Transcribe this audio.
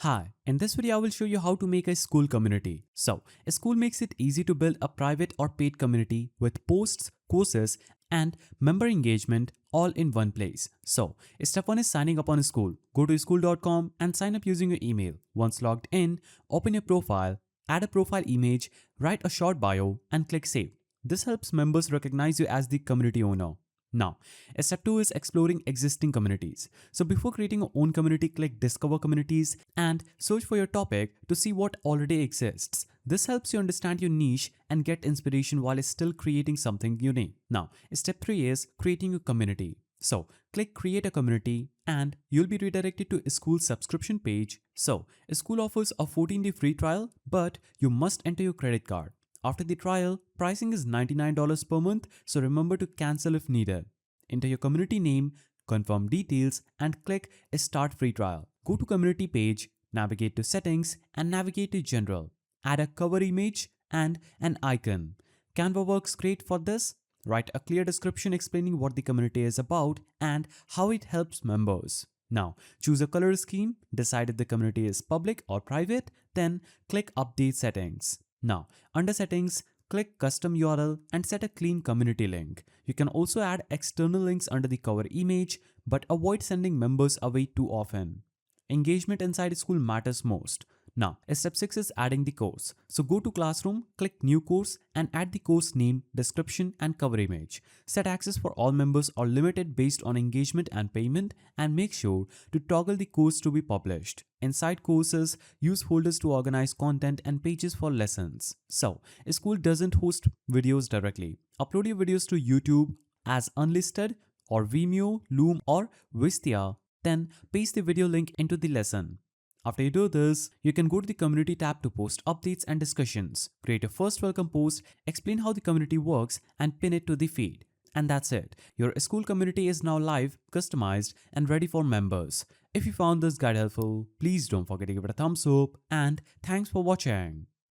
Hi, in this video I will show you how to make a school community. So, a school makes it easy to build a private or paid community with posts, courses, and member engagement all in one place. So, step 1 is signing up on a school. Go to skool.com and sign up using your email. Once logged in, open your profile, add a profile image, write a short bio, and click save. This helps members recognize you as the community owner. Now, step 2 is exploring existing communities. So before creating your own community, click discover communities and search for your topic to see what already exists. This helps you understand your niche and get inspiration while still creating something unique. Now, step 3 is creating a community. So click create a community and you'll be redirected to a school subscription page. So a school offers a 14-day free trial, but you must enter your credit card. After the trial, pricing is $99 per month, so remember to cancel if needed. Enter your community name, confirm details, and click Start Free Trial. Go to Community page, navigate to Settings, and navigate to General. Add a cover image and an icon. Canva works great for this. Write a clear description explaining what the community is about and how it helps members. Now, choose a color scheme, decide if the community is public or private, then click Update Settings. Now, under Settings, click Custom URL and set a clean community link. You can also add external links under the cover image, but avoid sending members away too often. Engagement inside school matters most. Now, step 6 is adding the course. So go to Classroom, click New Course and add the course name, description and cover image. Set access for all members or limited based on engagement and payment, and make sure to toggle the course to be published. Inside courses, use folders to organize content and pages for lessons. So, a school doesn't host videos directly. Upload your videos to YouTube as unlisted or Vimeo, Loom or Wistia, then paste the video link into the lesson. After you do this, you can go to the community tab to post updates and discussions, create a first welcome post, explain how the community works and pin it to the feed. And that's it. Your school community is now live, customized and ready for members. If you found this guide helpful, please don't forget to give it a thumbs up and thanks for watching.